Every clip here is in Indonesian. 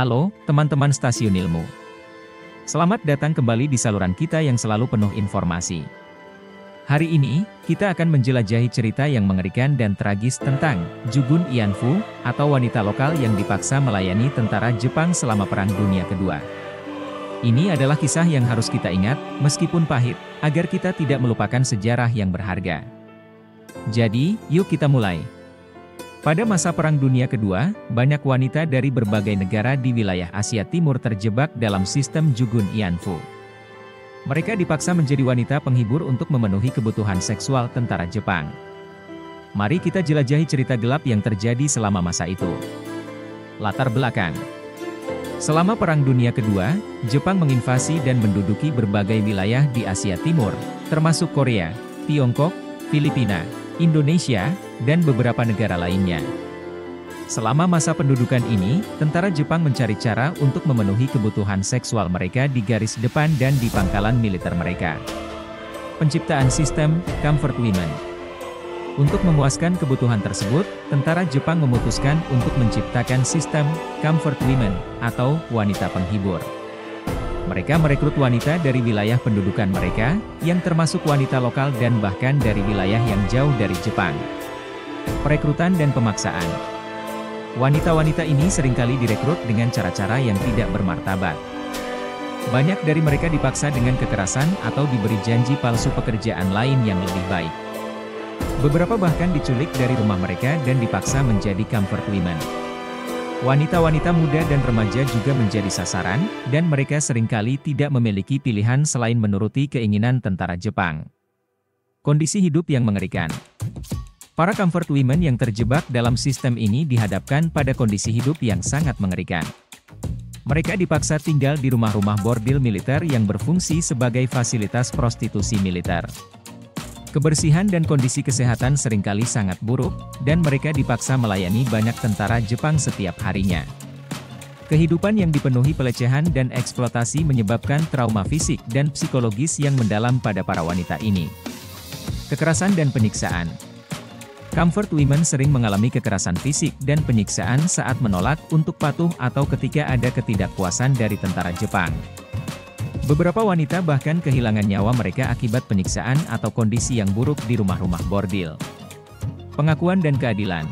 Halo, teman-teman Stasiun Ilmu. Selamat datang kembali di saluran kita yang selalu penuh informasi. Hari ini, kita akan menjelajahi cerita yang mengerikan dan tragis tentang Jugun Ianfu, atau wanita lokal yang dipaksa melayani tentara Jepang selama Perang Dunia Kedua. Ini adalah kisah yang harus kita ingat, meskipun pahit, agar kita tidak melupakan sejarah yang berharga. Jadi, yuk kita mulai. Pada masa Perang Dunia Kedua, banyak wanita dari berbagai negara di wilayah Asia Timur terjebak dalam sistem Jugun Ianfu. Mereka dipaksa menjadi wanita penghibur untuk memenuhi kebutuhan seksual tentara Jepang. Mari kita jelajahi cerita gelap yang terjadi selama masa itu. Latar belakang. Selama Perang Dunia Kedua, Jepang menginvasi dan menduduki berbagai wilayah di Asia Timur, termasuk Korea, Tiongkok, Filipina, Indonesia, dan beberapa negara lainnya. Selama masa pendudukan ini, tentara Jepang mencari cara untuk memenuhi kebutuhan seksual mereka di garis depan dan di pangkalan militer mereka. Penciptaan sistem Comfort Women. Untuk memuaskan kebutuhan tersebut, tentara Jepang memutuskan untuk menciptakan sistem Comfort Women, atau wanita penghibur. Mereka merekrut wanita dari wilayah pendudukan mereka, yang termasuk wanita lokal dan bahkan dari wilayah yang jauh dari Jepang. Perekrutan dan pemaksaan. Wanita-wanita ini seringkali direkrut dengan cara-cara yang tidak bermartabat. Banyak dari mereka dipaksa dengan kekerasan atau diberi janji palsu pekerjaan lain yang lebih baik. Beberapa bahkan diculik dari rumah mereka dan dipaksa menjadi comfort women. Wanita-wanita muda dan remaja juga menjadi sasaran, dan mereka seringkali tidak memiliki pilihan selain menuruti keinginan tentara Jepang. Kondisi hidup yang mengerikan. Para comfort women yang terjebak dalam sistem ini dihadapkan pada kondisi hidup yang sangat mengerikan. Mereka dipaksa tinggal di rumah-rumah bordil militer yang berfungsi sebagai fasilitas prostitusi militer. Kebersihan dan kondisi kesehatan seringkali sangat buruk, dan mereka dipaksa melayani banyak tentara Jepang setiap harinya. Kehidupan yang dipenuhi pelecehan dan eksploitasi menyebabkan trauma fisik dan psikologis yang mendalam pada para wanita ini. Kekerasan dan penyiksaan. Comfort women sering mengalami kekerasan fisik dan penyiksaan saat menolak untuk patuh atau ketika ada ketidakpuasan dari tentara Jepang. Beberapa wanita bahkan kehilangan nyawa mereka akibat penyiksaan atau kondisi yang buruk di rumah-rumah bordil. Pengakuan dan keadilan.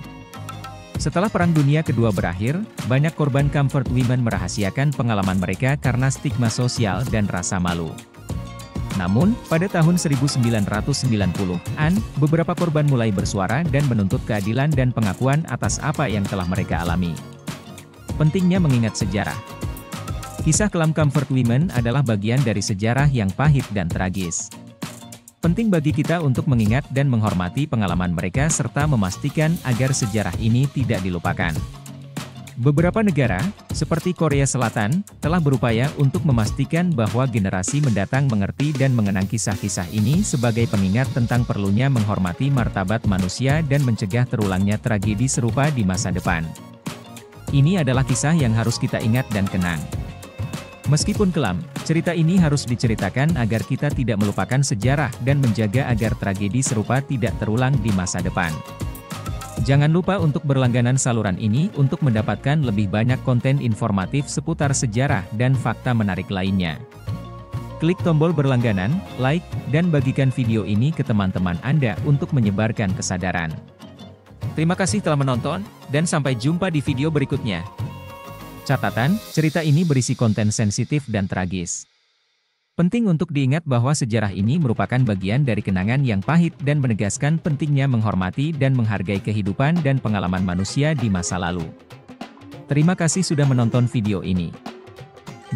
Setelah Perang Dunia Kedua berakhir, banyak korban comfort women merahasiakan pengalaman mereka karena stigma sosial dan rasa malu. Namun, pada tahun 1990-an, beberapa korban mulai bersuara dan menuntut keadilan dan pengakuan atas apa yang telah mereka alami. Pentingnya mengingat sejarah. Kisah kelam comfort women adalah bagian dari sejarah yang pahit dan tragis. Penting bagi kita untuk mengingat dan menghormati pengalaman mereka serta memastikan agar sejarah ini tidak dilupakan. Beberapa negara, seperti Korea Selatan, telah berupaya untuk memastikan bahwa generasi mendatang mengerti dan mengenang kisah-kisah ini sebagai pengingat tentang perlunya menghormati martabat manusia dan mencegah terulangnya tragedi serupa di masa depan. Ini adalah kisah yang harus kita ingat dan kenang. Meskipun kelam, cerita ini harus diceritakan agar kita tidak melupakan sejarah dan menjaga agar tragedi serupa tidak terulang di masa depan. Jangan lupa untuk berlangganan saluran ini untuk mendapatkan lebih banyak konten informatif seputar sejarah dan fakta menarik lainnya. Klik tombol berlangganan, like, dan bagikan video ini ke teman-teman Anda untuk menyebarkan kesadaran. Terima kasih telah menonton, dan sampai jumpa di video berikutnya. Catatan, cerita ini berisi konten sensitif dan tragis. Penting untuk diingat bahwa sejarah ini merupakan bagian dari kenangan yang pahit dan menegaskan pentingnya menghormati dan menghargai kehidupan dan pengalaman manusia di masa lalu. Terima kasih sudah menonton video ini.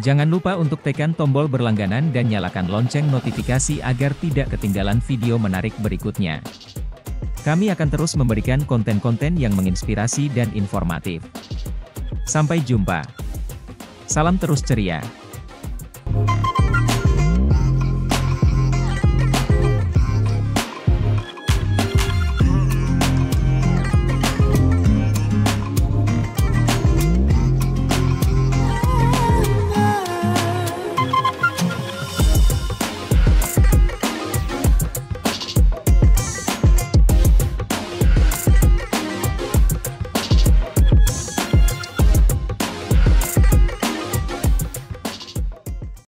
Jangan lupa untuk tekan tombol berlangganan dan nyalakan lonceng notifikasi agar tidak ketinggalan video menarik berikutnya. Kami akan terus memberikan konten-konten yang menginspirasi dan informatif. Sampai jumpa. Salam terus ceria.